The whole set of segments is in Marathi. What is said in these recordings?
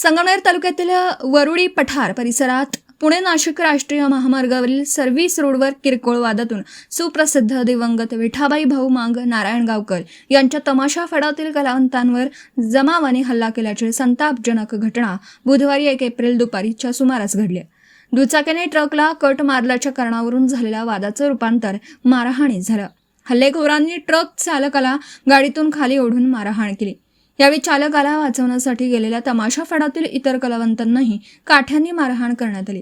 संगमनेर तालुक्यातील वरुडी पठार परिसरात पुणे नाशिक राष्ट्रीय महामार्गावरील सर्व्हिस रोडवर किरकोळ वादातून सुप्रसिद्ध दिवंगत विठाबाई भाऊ मांग नारायणगावकर यांच्या तमाशा फडातील कलावंतांवर जमावाने हल्ला केल्याची संतापजनक घटना बुधवारी 1 एप्रिल दुपारीच्या सुमारास घडली। दुचाकीने ट्रकला कट मारल्याच्या कारणावरून झालेल्या वादाचं रूपांतर मारहाणीत झालं। हल्लेखोरांनी ट्रक चालकाला गाडीतून खाली ओढून मारहाण केली। यावेळी चालकाला वाचवण्यासाठी गेलेल्या तमाशा फडातील इतर कलावंतांनाही काठ्यांनी मारहाण करण्यात आली।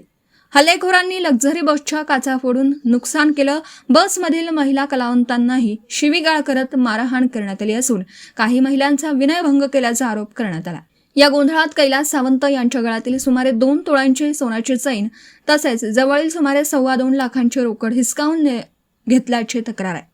हल्लेखोरांनी लक्झरी बसच्या काचा फोडून नुकसान केलं। बसमधील महिला कलावंतांनाही शिवीगाळ करत मारहाण करण्यात आली असून काही महिलांचा विनयभंग केल्याचा आरोप करण्यात आला। या गोंधळात कैलास सावंत यांच्या गळ्यातील सुमारे 2 तोळ्यांची सोन्याची चैन तसेच जवळील सुमारे 2.25 लाखांची रोकड हिसकावून घेतल्याची तक्रार आहे।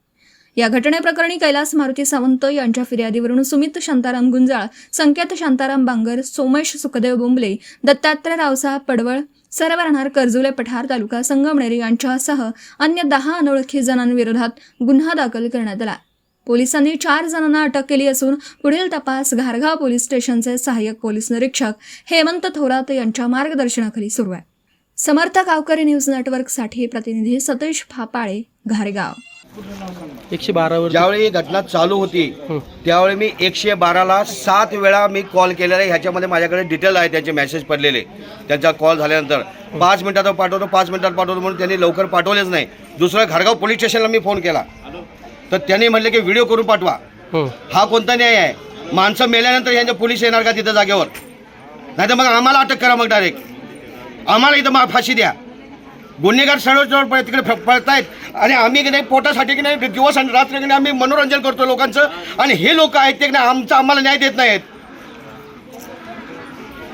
या घटनेप्रकरणी कैलास मारुती सावंत यांच्या फिर्यादीवरून सुमित शांताराम गुंजाळ, संकेत शांताराम बांगर, सोमेश सुखदेव बोंबले, दत्तात्रय रावसाहेब पडवळ, सर्व राहणार कर्जुले पठार तालुका संगमनेर यांच्यासह अन्य 10 अनोळखी जणांविरोधात गुन्हा दाखल करण्यात आला। पोलिसांनी 4 जणांना अटक केली असून पुढील तपास घारगाव पोलीस स्टेशनचे सहाय्यक पोलीस निरीक्षक हेमंत थोरात यांच्या मार्गदर्शनाखाली सुरू आहे। समर्थ गावकरी न्यूज नेटवर्कसाठी प्रतिनिधी सतीश फापाळे, घारगाव। 112 वर ज्यावेळी घटना चालू होती त्यावेळी मी 112ला 7 वेळा मी कॉल केलेला आहे। ह्याच्यामध्ये माझ्याकडे डिटेल आहे, त्यांचे मेसेज पडलेले। त्यांचा कॉल झाल्यानंतर 5 मिनिटात पाठवतो 5 मिनिटात पाठवतो म्हणून त्यांनी लवकर पाठवलेच नाही। दुसरं घारगाव पोलीस स्टेशनला मी फोन केला तर त्यांनी म्हटले की व्हिडिओ करून पाठवा। हा कोणता न्याय आहे? माणसं मेल्यानंतर यांचे पोलीस येणार का तिथं जागेवर? नाही तर मग आम्हाला अटक करा, मग डायरेक्ट आम्हाला इथं फाशी द्या। गुन्हेगार सर्व तिकडे पळतायत आणि आम्ही की नाही पोटासाठी की नाही दिवस आणि रात्र की नाही आम्ही मनोरंजन करतो लोकांचं, आणि हे लोक आहेत ते की नाही आम्हाला न्याय देत नाहीत।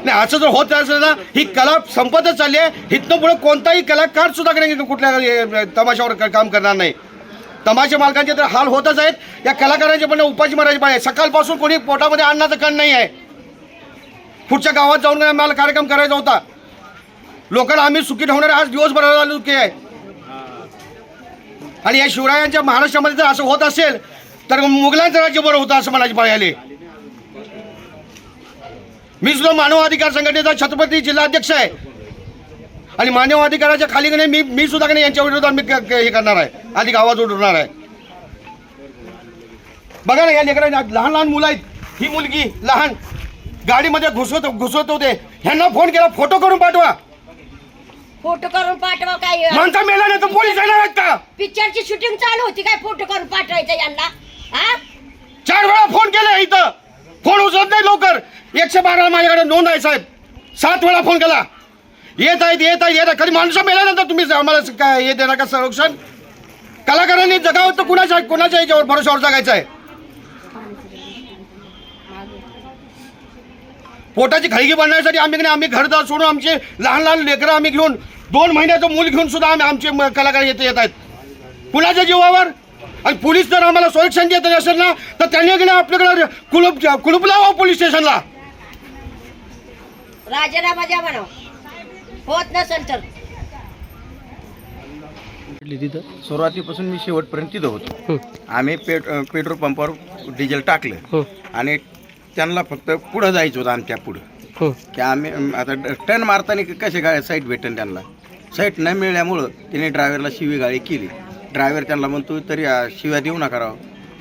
नाही असं जर होत असेल ना, ही कला संपतच चालली आहे। इथनं पुढे कोणताही कलाकार सुद्धा की कुठल्या तमाशावर काम करणार नाही। तमाशा मालकांचे तर हाल होतच आहेत, या कलाकारांचे पण उपाशी मारायचे पाहिजे। सकाळपासून कोणी पोटामध्ये अन्नाचं कण नाही आहे। पुढच्या गावात जाऊन आम्हाला कार्यक्रम करायचा होता, लोकांना आम्ही सुखी ठेवणारे आज दिवसभराला सुखी आहे। आणि या शिवरायांच्या महाराष्ट्रामध्ये जर असं होत असेल तर मुघलांचं राज्य बरं होतं असं म्हणायचे पाळी आले। मी सुद्धा मानव अधिकार संघटनेचा छत्रपती जिल्हाध्यक्ष आहे आणि मानव अधिकाराच्या खाली नाही मी सुद्धा नाही यांच्या विरोधात मी हे करणार आहे, अधिक आवाज उठवणार आहे। बघा ना, या लेकरांना लहान लहान मुलं आहेत, ही मुलगी लहान गाडीमध्ये घुसवत होते, ह्यांना फोन केला फोटो करून पाठवा। फोटो करून पाठवा काय? माणसं मेला नाही तर पोलीस येणार आहेत का? पिक्चरची शूटिंग चालू होती काय? फोटो करून पाठवायचं यांना? 4 वेळा फोन केला, इथं फोन उचलत नाही लवकर। 112 माझ्याकडे नोंद आहे साहेब। 7 वेळा फोन केला, येत आहेत। कधी माणसं मेल्यानंतर तुम्ही आम्हाला काय हे देणार का संरक्षण? कलाकारांनी जगावं तर कुणाच्या याच्यावर भरोशावर जगायचं आहे? पोटाची खळगी बनवण्यासाठी आम्ही घरदार सोडून आमचे लहान लहान लेकरं आम्ही घेऊन 2 महिन्याचं मूल घेऊन सुद्धा आमचे कलाकार येत आहेत कुणाच्या जीवावर। आणि पोलीस जर आम्हाला संरक्षण देत असेल ना तर त्यांनी आपल्याकडे कुलूप लावा पोलीस स्टेशनला। राजीनामा द्या म्हणा, होत नसेल तर। सुरुवातीपासून मी शेवटपर्यंत तिथं होतो। आम्ही पेट्रोल पंपावर डिझेल टाकलं आणि त्यांना फक्त पुढं जायचं होतं, आमच्या पुढं की आम्ही आता टर्न मारताना कसे काय साईट भेटेल त्यांना, साईट न मिळाल्यामुळं त्यांनी ड्रायव्हरला शिवीगाळी केली। ड्रायव्हर त्यांना म्हणतो तरी शिव्या देऊ नका राव,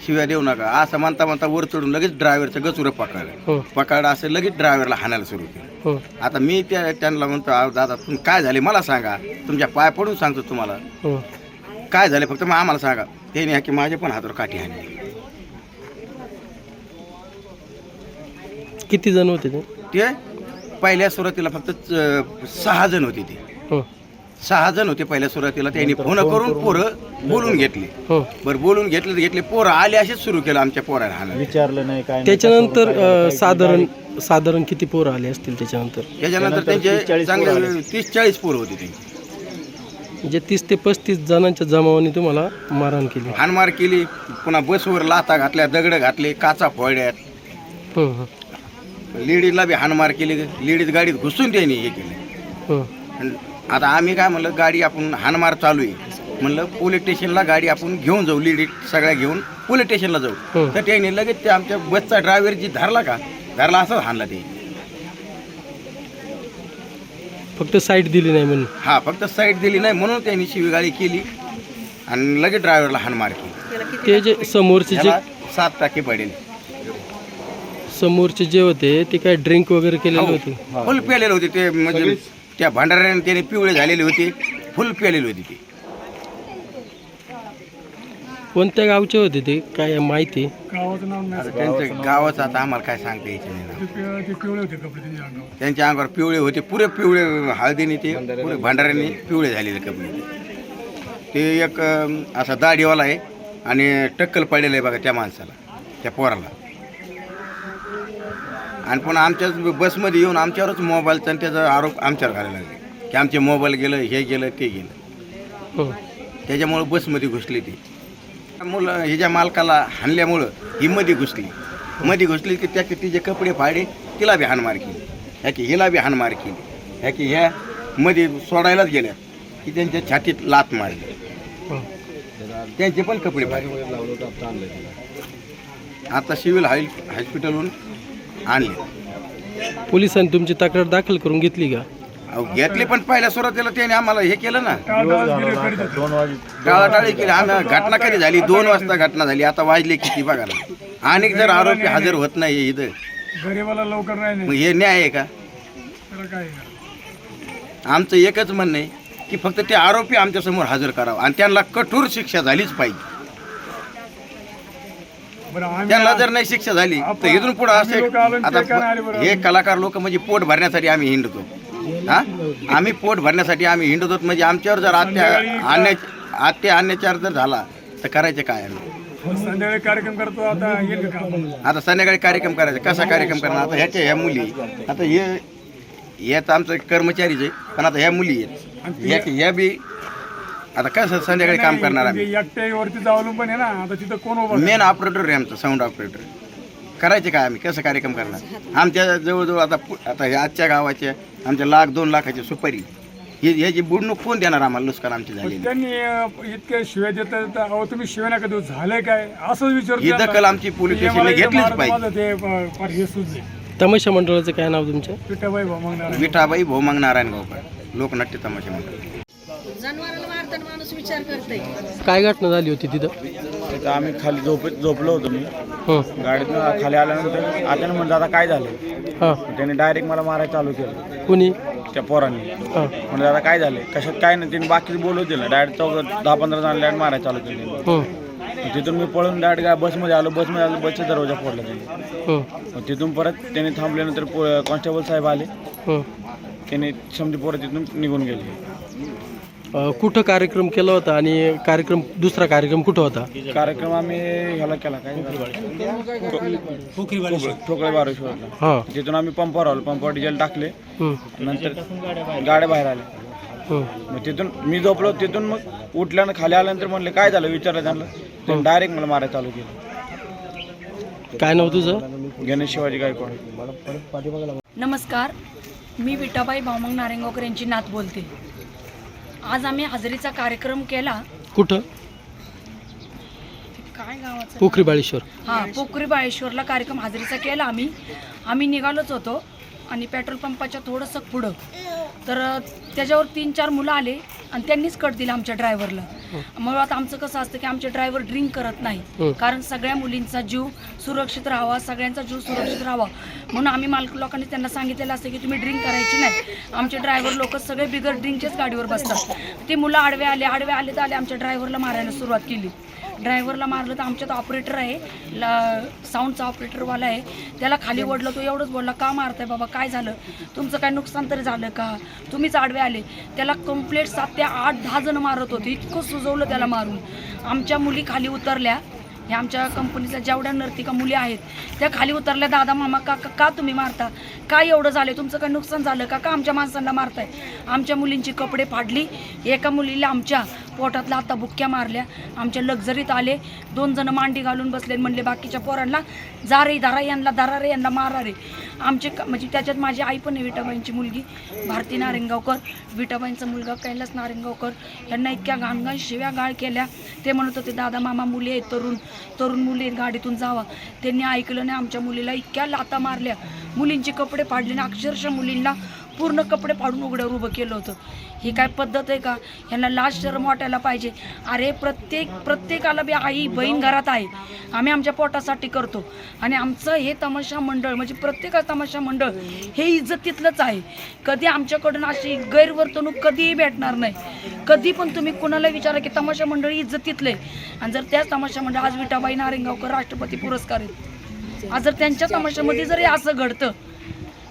शिव्या देऊ नका असं म्हणता वर चढून लगेच ड्रायव्हरचं गचुरं पकडलं असं लगेच ड्रायव्हरला हाणायला सुरू केलं। आता मी त्यांना म्हणतो दादा तुम्ही काय झाले मला सांगा, तुमच्या पाय पडून सांगतो तुम्हाला काय झाले, फक्त मग आम्हाला सांगा। त्याने की माझ्या पण हातावर काठी हाणली। किती जण होते ते पहिल्या सुरुवातीला फक्त 6 जण होते। ते 6 जण होते पहिल्या सुरुवातीला। त्यांनी फोन करून पोरं बोलून घेतले। बरं बोलून घेतले पोरं आले असेच सुरू केलं आमच्या पोराला हाणायला। विचारलं नाही काय? त्याच्यानंतर साधारण किती पोरं आले असतील? त्याच्यानंतर त्यांचे चांगले 30-40 पोरं होते ते, म्हणजे 30 ते 35 जणांच्या जमावाने तुम्हाला मारहाण केली, हाणमार केली। पुन्हा बसवर लाथा घातल्या, दगड घातले, काचा फोडल्यात। लेडीजला बी हाणमार केली, लेडीज गाडीत घुसून त्यांनी हे केले। आता आम्ही काय म्हणलं, गाडी आपण हाणमार चालू आहे म्हणलं पोलीस स्टेशनला गाडी आपण घेऊन जाऊ, लेडीज सगळ्या घेऊन पोलीस स्टेशनला जाऊ। तर त्यांनी लगेच ते आमच्या बसचा ड्रायव्हर जी धरला असं हाणला ते। फक्त साईट दिली नाही म्हणून. हा फक्त साईड दिली नाही म्हणून त्यांनी शिवीगाळी केली आणि लगेच ड्रायव्हरला हाणमार केली. ते जे समोरचे जे त्याला 7 टाके पडेल. समोरचे जे होते ते काय ड्रिंक वगैरे केलेले होते. फुल प्यालेले होते ते, म्हणजे त्या भांडाऱ्याने त्याने पिवळे झालेले होते, फुल प्यालेले होते ते. कोणत्या गावचे होते ते काय माहिती? आता त्यांचं गावाचं आता आम्हाला काय सांगता यायचं नाही ना. त्यांच्या अंगावर पिवळे होते, पुरे पिवळे हळदीने ते पुरे भांडाऱ्याने पिवळे झालेले कपडे. ते एक असा दाढीवाला आहे आणि टक्कल पडलेलं आहे बघा त्या माणसाला, त्या पोराला. आणि पण आमच्याच बसमध्ये येऊन आमच्यावरच मोबाईलचा आणि त्याचा आरोप आमच्यावर घालायला लागले की आमचे मोबाईल गेलं, हे गेलं, ते गेलं. हं. त्याच्यामुळं बसमध्ये घुसली ती मुलं. ह्याच्या मालकाला हाणल्यामुळं ही मध्ये घुसली की त्या तिचे कपडे फाडे, तिला बी हाणमार केली, ह्या की हिला बी हाणमार केली, ह्या की ह्या मध्ये सोडायलाच गेल्या की त्यांच्या छातीत लात मारली, त्यांचे पण कपडे फाडले. आता सिव्हिल हॉस्पिटलहून आणले. पोलिसांनी तुमची तक्रार दाखल करून घेतली का? अहो घेतली, पण पहिल्या सुरुवातीला त्याने आम्हाला हे केलं ना, टाळाटाळी केली. आम्ही घटना कधी झाली 2 वाजता घटना झाली, आता वाजले किती बघा ना. आणि जर आरोपी हजर होत नाही इथं, गरीबाला लवकर नाही मग हे न्याय आहे का? त्याला काय आमचं एकच म्हणणं आहे की फक्त ते आरोपी आमच्या समोर हजर करावं आणि त्यांना कठोर शिक्षा झालीच पाहिजे. बरं आम्ही त्यांना जर नाही शिक्षा झाली तर इथून पुढे असे आता हे कलाकार लोक म्हणजे पोट भरण्यासाठी आम्ही हिंडतो. हा आम्ही पोट भरण्यासाठी आम्ही हिंडतो, म्हणजे आमच्यावर जर हत्या अन्याचार जर झाला तर करायचे काय आम्ही? संध्याकाळी कार्यक्रम करतो, आता येईल का? आता संध्याकाळी कार्यक्रम करायचा, कसा कार्यक्रम करणार? आता ह्या मुली, आता हे तर आमचं कर्मचारीच आहे, पण आता ह्या मुली आहेत, ह्या बी आता कसं संध्याकाळी काम करणार आम्ही? एकट्यावरती अवलंबून आहे ना, आता तिथं कोण उभं? मेन ऑपरेटर आहे आमचा, साऊंड ऑपरेटर. करायचे काय आम्ही? कसं कार्यक्रम करणार? आमच्या जवळजवळ आता ह्या आजच्या गावाच्या आमच्या 1,00,000-2 लाखाची सुपारी, ह्याची बुडणूक कोण देणार आम्हाला? नुकसान आमची झाली. त्यांनी इतक्या शिव्या देतात, अहो तुम्ही शिव्या नका देऊ, झालंय काय असं विचार. ही दखल आमची पोलीस स्टेशनने घेतलीच पाहिजे. ते हे सुचले. तमाशा मंडळाचं काय नाव तुमचं? पिठाबाई भाऊ विठाबाई भोमंग नारायण गावकर, लोकनाट्य तमाशा मंडळ. जनावराला मारताना माणूस विचार करतोय. काय घटना झाली होती तिथं? तिथं आम्ही खाली झोपलो होतो मी. गाडीतून खाली आल्यानंतर आता म्हणलं आता काय झालं, हां. त्याने डायरेक्ट मला मारायला चालू केलं कुणी? त्या पोरांनी. हां. म्हणजे आता काय झालं, कशात काय नाही, त्यांनी बाकी बोलू दिलं. डायरेक्ट 10-15 जण डायरेक्ट मारायला चालू केलं. तिथून मी पळून डायरेक्ट बसमध्ये आलो, बसचा दरवाजा फोडला त्यांनी. तिथून परत त्यांनी थांबल्यानंतर कॉन्स्टेबल साहेब आले, त्यांनी समजी पोरं तिथून निघून गेले. कुठं कार्यक्रम केला होता आणि दुसरा कार्यक्रम कुठं होता? कार्यक्रम आम्ही ह्याला केला काय ठोकळे बारेश्वरला. हां. तिथून आम्ही पंपावर आलो, पंपावर डिझेल टाकले, नंतर गाड्या बाहेर आल्या. मग तिथून मी झोपलो, तिथून मग उठल्यानं खाली आल्यानंतर म्हणले काय झालं विचारलं त्यांना, त्यांनी डायरेक्ट मला मारायला चालू केलं. काय नाव तुझं? गणेश शिवाजी गायकवाड. नमस्कार, मी विठाबाई भाऊमंग नारायणगावकर यांची नात बोलते. आज आम्ही हजेरीचा कार्यक्रम केला. कुठं? काय गावाचं? पोखरी बाळेश्वर. हां, पोखरी बाळेश्वरला कार्यक्रम हजेरीचा केला आम्ही निघालोच होतो आणि पेट्रोल पंपाच्या थोडंसं पुढं तर त्याच्यावर 3-4 मुलं आले आणि त्यांनीच कट दिला आमच्या ड्रायव्हरला. मग आता आमचं कसं असतं की आमचे ड्रायव्हर ड्रिंक करत नाही, कारण सगळ्या मुलींचा जीव सुरक्षित राहावा, सगळ्यांचा जीव सुरक्षित राहावा म्हणून आम्ही मालक लोकांनी त्यांना सांगितलेलं असतं की तुम्ही ड्रिंक करायची नाही. आमचे ड्रायव्हर लोक सगळे बिगर ड्रिंकचेच गाडीवर बसतात. ते मुलं आडवे आले तर आले आमच्या ड्रायव्हरला मारायला सुरुवात केली. ड्रायव्हरला मारलं तर आमच्यात ऑपरेटर आहे, साऊंडचा ऑपरेटरवाला आहे, त्याला खाली ओढलं. तो एवढंच बोलला, का मारताय बाबा, काय झालं, तुमचं काय नुकसान तरी झालं का, तुम्हीच आडवे आले. त्याला कंप्लेंट 7 ते 8-10 जण मारत होते, इतकं सुजवलं त्याला मारून. आमच्या मुली खाली उतरल्या, ह्या आमच्या कंपनीच्या जेवढ्या नर्तिका मुली आहेत त्या खाली उतरल्या. दादा मामा का तुम्ही मारता, काय एवढं झालं, तुमचं काय नुकसान झालं का आमच्या माणसांना मारताय. आमच्या मुलींची कपडे फाडली, एका मुलीला आमच्या पोटातला आता बुक्क्या मारल्या. आमच्या लक्झरीत आले, 2 जण मांडी घालून बसले, म्हणले बाकीच्या पोरांना जा रे धरा, यांना मारा रे. आमचे म्हणजे त्याच्यात माझी आई पण आहे, विठाबाईंची मुलगी भारती नारायणगावकर, विठाबाईंचा मुलगा कैलास नारायणगावकर. यांना इतक्या घाणघाण शिव्या गाळ केल्या. ते म्हणत होते दादा मामा मुली आहेत, तरुण मुली गाडीतून जावा. त्यांनी ऐकलं नाही, आमच्या मुलीला इतक्या लाता मारल्या, मुलींचे कपडे फाडले ना, अक्षरशः मुलींना पूर्ण कपडे फाडून उघड्यावर उभं केलं होतं. ही काय पद्धत आहे का? ह्यांना लाज शरम वाटायला पाहिजे. अरे प्रत्येकाला बी आई बहीण घरात आहे. आम्ही आमच्या पोटासाठी करतो आणि आमचं हे तमाशा मंडळ म्हणजे प्रत्येकाचं तमाशा मंडळ हे इज्जतीतलंच आहे. कधी आमच्याकडून अशी गैरवर्तणूक कधीही भेटणार नाही. कधी पण तुम्ही कुणाला विचारा की तमाशा मंडळ इज्जतीतलं आहे. आणि जर त्याच तमाशा मंडळ आज विठाबाई नारायणगावकर राष्ट्रपती पुरस्कार आहेत, आज जर त्यांच्या तमाशामध्ये जरी असं घडतं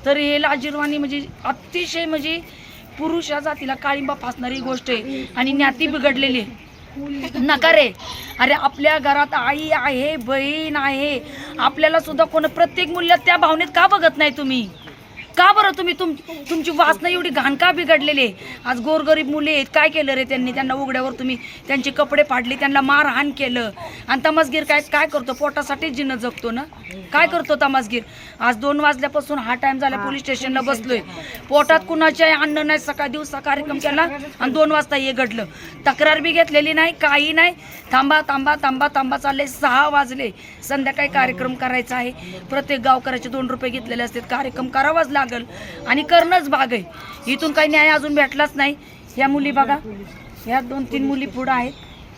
तर हे लाजिरवाणी म्हणजे अतिशय म्हणजे पुरुष या जातीला काळिंबा फासणारी गोष्ट आहे आणि ज्ञाती बिघडलेली आहे. नका रे. अरे आपल्या घरात आई आहे, बहीण आहे, आपल्याला सुद्धा कोण प्रत्येक मूल्य त्या भावनेत का बघत नाही तुम्ही? का बरं तुम्ही तुमची वासना एवढी घाण का बिघडलेली आहे? आज गोरगरीब मुले आहेत, काय केलं रे त्यांनी? त्यांना उघड्यावर तुम्ही त्यांचे कपडे फाडले, त्यांना मारहाण केलं. आणि तमासगीर काय करतो? पोटासाठी जिणं जगतो ना. काय करतो तमासगीर? आज 2 वाजल्यापासून हा टाइम झाला, पोलीस स्टेशनला बसलोय. पोटात कुणाच्या अन्न नाही, सकाळ दिवसा कार्यक्रम केला आणि 2 वाजता हे घडलं. तक्रार बी घेतलेली नाही, काही नाही. थांबा थांबा थांबा थांबा चालले. 6 वाजले, संध्याकाळी कार्यक्रम करायचा आहे. प्रत्येक गावकऱ्याचे 2 रुपये घेतलेले असतात. कार्यक्रम करावाच लागल आणि करणंच भाग आहे. इथून काही न्याय अजून भेटलाच नाही. ह्या मुली बघा, ह्या 2-3 मुली पुढं आहेत.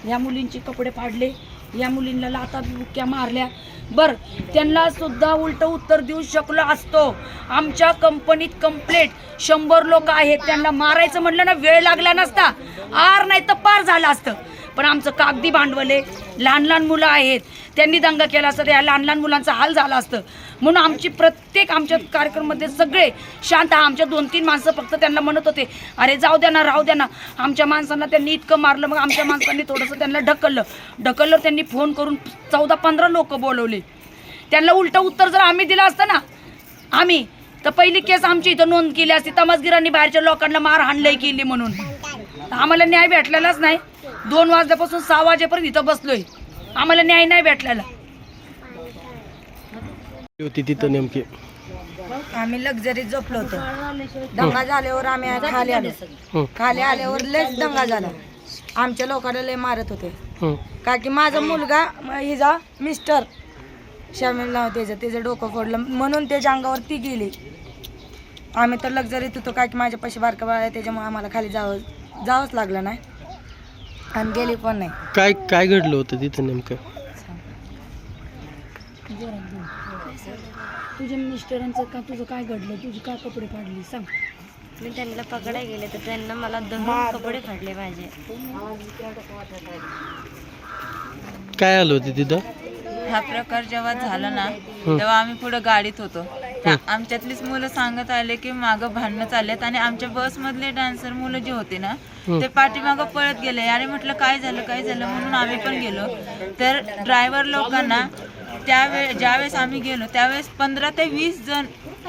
ह्या मुलींचे कपडे फाडले, या मुलींना लाथा बुक्क्या मारल्या. बरं, त्यांना सुद्धा उलटं उत्तर देऊ शकलो असतो. आमच्या कंपनीत कंप्लेंट 100 लोक आहेत, त्यांना मारायचं म्हटलं ना वेळ लागला नसता, आर नाही तर पार झालं असतं. पण आमचं कागदी भांडवल आहे, लहान मुलं आहेत, त्यांनी दंगा केला असता, या लहान मुलांचा हाल झाला असतं. म्हणून आमच्या कार्यक्रमामध्ये सगळे शांत. आमच्या 2-3 माणसं फक्त त्यांना म्हणत होते, अरे जाऊ द्या ना, राहू द्या ना. आमच्या माणसांना त्यांनी इतकं मारलं. मग आमच्या माणसांनी थोडंसं त्यांना ढकललं. त्यांनी फोन करून 14-15 लोक बोलवले. त्यांना उलटं उत्तर जर आम्ही दिलं असतं ना, तर पहिली केस आमची इथं नोंद केली असती. तमासगिरांनी बाहेरच्या लोकांना मारहाण लय केली म्हणून. आम्हाला न्याय भेटलेलाच नाही. 2 वाजल्यापासून 6 वाजेपर्यंत इथं बसलोय, आम्हाला न्याय नाही भेटलेला. होती तिथं नेमकी आम्ही लक्झरीत झोपलो होतो. दंगा झाल्यावर आम्ही खाली आल्यावर लयच दंगा झाला. आमच्या लोकांना लय मारत होते. का की माझा मुलगा हिचा मिस्टर शामिल नव्हते, त्याचं डोकं फोडलं म्हणून त्याच्या अंगावरती गेली. आम्ही तर लक्झरीत होतो, काय की माझ्या पैसे बारका बाळ आहे, त्याच्यामुळे आम्हाला खाली जावंच लागलं नाही आणि गेली पण नाही. काय घडलं होतं तिथं नेमकं? तुझ्या मिस्टरांचं का, तुझं काय घडलं? तुझी का कपडे फाडली सांग. मी त्यांना पकडायला गेले तर त्यांना मला 2 कपडे फाडले पाहिजे. काय आलं होतं तिथं? हा प्रकार जेव्हा झाला ना तेव्हा आम्ही पुढे गाडीत होतो. आमच्यातलीच मुलं सांगत आले की मागं भांडणं चाललेत आणि आमच्या बसमधले डान्सर मुलं जे होते ना ते पाठीमागं पळत गेले. आणि म्हटलं काय झालं म्हणून आम्ही पण गेलो. तर ड्रायव्हर लोकांना ज्यावेळेस आम्ही गेलो त्यावेळेस 15 ते 20 जण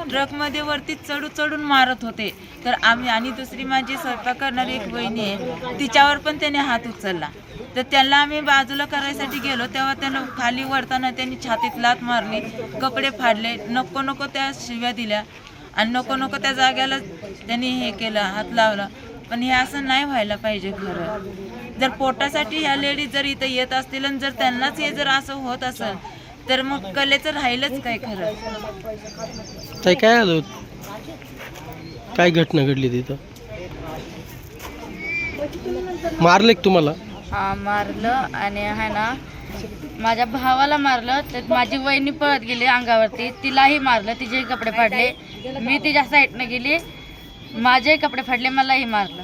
ट्रकमध्ये वरती चढून मारत होते. तर आम्ही आणि दुसरी माझी स्वयंपाक करणारी एक वहिनी आहे, तिच्यावर पण त्याने हात उचलला. तर त्यांना आम्ही बाजूला करायसाठी गेलो तेव्हा त्यांना खाली वरताना त्यांनी छातीत लाथ मारली, कपडे फाडले, नको त्या शिव्या दिल्या आणि नको त्या जाग्याला त्यांनी हे केलं, हात लावला. पण हे असं नाही व्हायला पाहिजे. खरं जर पोटासाठी ह्या लेडीज जर इथं येत असतील आणि जर त्यांनाच हे जर असं होत असेल तर मग कलेचं राहिलंच काय? खरं काय आलं? काय घटना घडली तिथं? मारले तुम्हाला? हा, मारलं आणि आहे ना माझ्या भावाला मारलं. तर माझी वहिनी पळत गेली अंगावरती, तिलाही मारलं, तिचेही कपडे फाडले. मी तिच्या साईडनं गेली, माझेही कपडे फाडले, मलाही मारलं.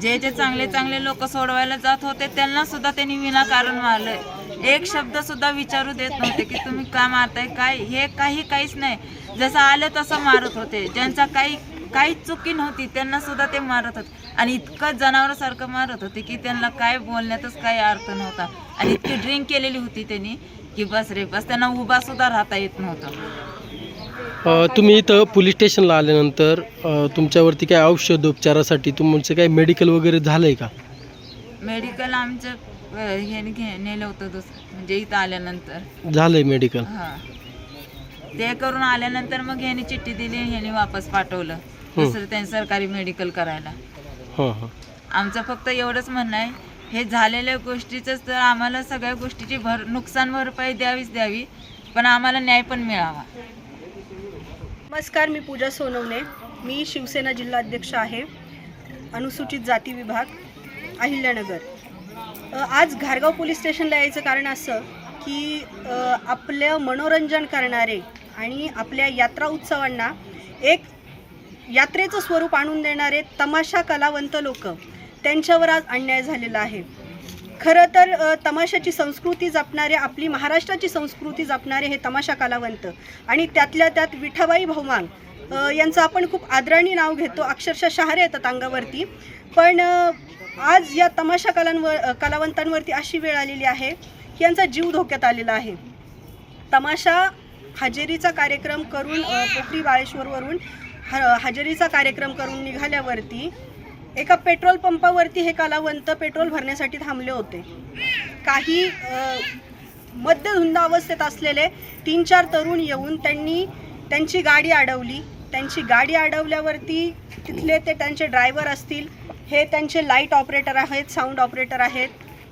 जे चांगले लोक सोडवायला जात होते त्यांना सुद्धा त्यांनी विनाकारण मारलं. एक शब्द सुद्धा विचारू देत नव्हते की तुम्ही का मारताय, काय हे काहीच नाही. जसं आलं तसं मारत होते. ज्यांचा काही चुकी नव्हती त्यांना सुद्धा ते मारत होते आणि इतकं जनावरासारखं मारत होते की त्यांना काय बोलण्यातच काही अर्थ नव्हता. आणि इतकी ड्रिंक केलेली होती त्यांनी की बस त्यांना उभा सुद्धा राहता येत नव्हतं. तुम्ही इथं पोलीस स्टेशनला आल्यानंतर तुमच्यावरती काय औषधोपचारासाठी तुमचं काय मेडिकल वगैरे झालंय का? मेडिकल आमचं हे नेलं होतं म्हणजे इथं आल्यानंतर झालंय मेडिकल. हां, ते करून आल्यानंतर मग ह्यानी चिठ्ठी दिली, ह्यानी वापस पाठवलं दुसरं त्यांनी सरकारी मेडिकल करायला. आमचं फक्त एवढंच म्हणणं आहे, हे झालेल्या गोष्टीचंच तर आम्हाला सगळ्या गोष्टीची नुकसान भरपाई द्यावी, पण आम्हाला न्याय पण मिळावा. नमस्कार, मी पूजा सोनवणे. मी शिवसेना जिल्हाध्यक्ष आहे, अनुसूचित जाती विभाग, अहिल्यानगर. आज घारगाव पोलीस स्टेशनला यायचं कारण असं की आपलं मनोरंजन करणारे आणि आपल्या यात्रा उत्सवांना एक यात्रेचं स्वरूप आणून देणारे तमाशा कलावंत लोक, त्यांच्यावर आज अन्याय झालेला आहे. खरं तर तमाशाची संस्कृती जपणारे, आपली महाराष्ट्राची संस्कृती जपणारे हे तमाशा कलावंत आणि त्यातल्या त्यात विठाबाई भाऊ मांग यांचं आपण खूप आदराने नाव घेतो, अक्षरशः शहारे येतात अंगावरती. पण आज या तमाशा कलावंतांवरती अशी वेळ आलेली आहे की यांचा जीव धोक्यात आलेला आहे. तमाशा हजेरीचा कार्यक्रम करून पोखरी बाळेश्वरवरून हजेरीचा कार्यक्रम करून निघाल्यावरती एका पेट्रोल पंपावरती हे कलावंत पेट्रोल भरण्यासाठी थांबले होते. काही मद्यधुंद अवस्थेत असलेले 3-4 तरुण येऊन त्यांची गाडी अडवली. त्यांची गाडी अडवल्यावरती तिथले ते त्यांचे ड्रायव्हर असतील, हे त्यांचे लाईट ऑपरेटर आहेत, साऊंड ऑपरेटर आहेत,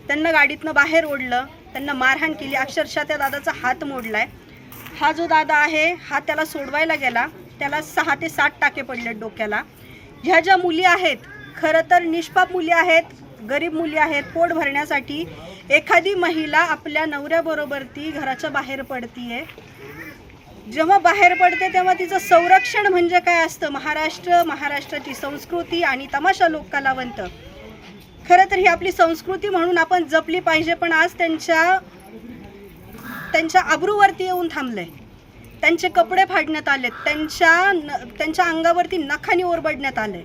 त्यांना गाडीतनं बाहेर ओढलं, त्यांना मारहाण केली. अक्षरशः त्या दादाचा हात मोडला आहे. हा जो दादा आहे हा त्याला सोडवायला गेला, त्याला 6 ते 7 टाके पडले डोक्याला. ह्या ज्या मुली आहेत खरं तर निष्पाप मुली आहेत, गरीब मुली आहेत. पोट भरण्यासाठी एखादी महिला आपल्या नवऱ्याबरोबर ती घराच्या बाहेर पडतीये. जेव्हा बाहेर पडते तेव्हा तिचं संरक्षण म्हणजे काय असतं, महाराष्ट्राची संस्कृती आणि तमाशा लोक कलावंत, खरं तर ही आपली संस्कृती म्हणून आपण जपली पाहिजे. पण आज त्यांच्या अब्रूवरती येऊन थांबले, त्यांचे कपडे फाडण्यात आले, त्यांच्या अंगावरती नखाने ओरबडण्यात आले.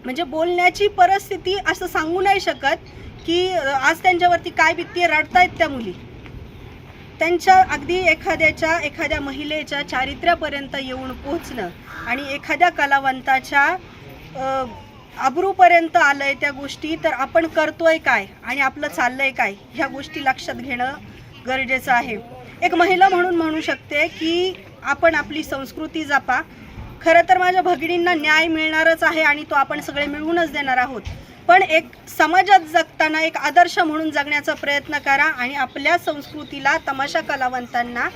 म्हणजे बोलण्याची परिस्थिती असं सांगू नाही शकत की आज त्यांच्यावरती काय बित्ती रडतायत त्या मुली. त्यांच्या अगदी एखाद्या महिलेच्या चारित्र्यापर्यंत येऊन पोहोचणं आणि एखाद्या कलावंताच्या अब्रूपर्यंत आलंय त्या गोष्टी, तर आपण करतोय काय आणि आपलं चाललंय काय ह्या गोष्टी लक्षात घेणं गरजेचं आहे. एक महिला म्हणून म्हणू शकते की आपण आपली संस्कृती जपा. खरं तर माझ्या भगिनींना न्याय मिळणारच आहे आणि तो आपण सगळे मिळवूनच देणार आहोत. पण एक समाजात जगताना एक आदर्श म्हणून जगण्याचा प्रयत्न करा आणि आपल्या संस्कृतीला, तमाशा कलावंतांना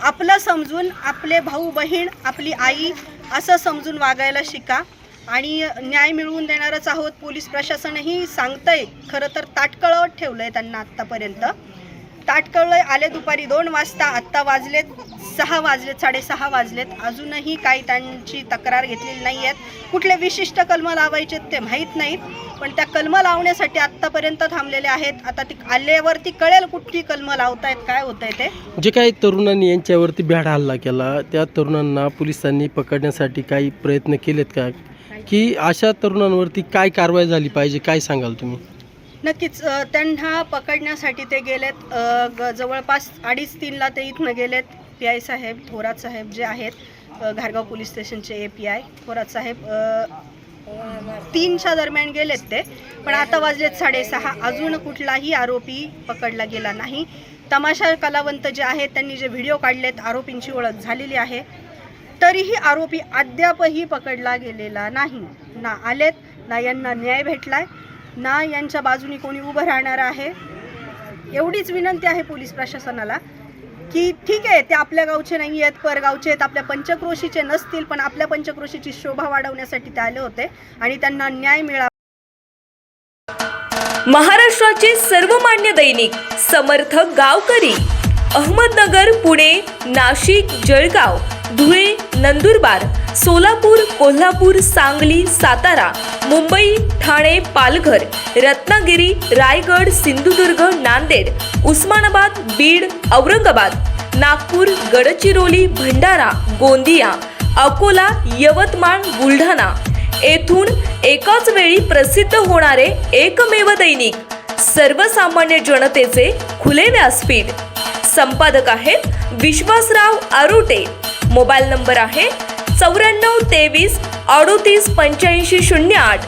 आपलं समजून, आपले भाऊ बहीण, आपली आई असं समजून वागायला शिका आणि न्याय मिळवून देणारच आहोत. पोलीस प्रशासनही सांगतंय, खरं तर ताटकळत ठेवलं आहे त्यांना आत्तापर्यंत. ताटकळलं आले दुपारी 2 वाजता, आत्ता वाजलेत 6 वाजलेत, 6:30 वाजलेत, अजूनही काही त्यांची तक्रार घेतलेली नाही आहेत. कुठले विशिष्ट कलमं लावायचे ते माहीत नाहीत, पण त्या कलमं लावण्यासाठी आत्तापर्यंत थांबलेले आहेत. आता ती आल्यावरती कळेल कुठली कलमं लावतायत, काय होत आहे ते. जे काही तरुणांनी यांच्यावरती भ्याड हल्ला केला, त्या तरुणांना पोलिसांनी पकडण्यासाठी काही प्रयत्न केलेत का, की अशा तरुणांवरती काय कारवाई झाली पाहिजे, काय सांगाल तुम्ही? नक्कीच त्यांना पकडण्यासाठी ते गेलेत. जवळपास 2:30-3ला ते इथनं गेलेत. PI साहेब, थोरात साहेब जे आहेत घारगाव पोलीस स्टेशनचे API थोरात साहेब 3च्या दरम्यान गेलेत ते. पण आता वाजलेत 6:30, अजून कुठलाही आरोपी पकडला गेला नाही. तमाशा कलावंत जे आहेत त्यांनी जे व्हिडिओ काढलेत, आरोपींची ओळख झालेली आहे, तरीही आरोपी अद्यापही पकडला गेलेला नाही. ना आलेत, ना यांना न्याय भेटलाय, ना यांच्या बाजूनी कोणी उभं राहणार आहे. एवढीच विनंती आहे पोलीस प्रशासनाला की ठीक आहे, ते आपल्या गावचे नाही आहेत, परगावचे आहेत, आपल्या पंचक्रोशीचे नसतील, पण आपल्या पंचक्रोशीची शोभा वाढवण्यासाठी ते आले होते आणि त्यांना न्याय मिळावा. महाराष्ट्राचे सर्वमान्य दैनिक समर्थ गावकरी, अहमदनगर, पुणे, नाशिक, जळगाव, धुळे, नंदुरबार, सोलापूर, कोल्हापूर, सांगली, सातारा, मुंबई, ठाणे, पालघर, रत्नागिरी, रायगड, सिंधुदुर्ग, नांदेड, उस्मानाबाद, बीड, औरंगाबाद, नागपूर, गडचिरोली, भंडारा, गोंदिया, अकोला, यवतमाळ, बुलढाणा येथून एकाच वेळी प्रसिद्ध होणारे एकमेव दैनिक, सर्वसामान्य जनतेचे खुले व्यासपीठ. संपादक आहेत विश्वासराव आरोटे. मोबाईल नंबर आहे 94 23 38 85 08.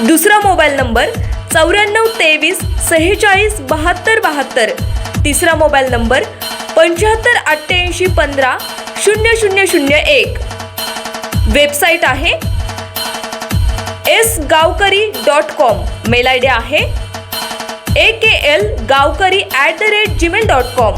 दुसरा मोबाईल नंबर 94 23 46 72 72. तिसरा मोबाईल नंबर 75 88 15 0001. वेबसाईट आहे sgavkari.com. मेल ID आहे AKLgavkari@gmail.com.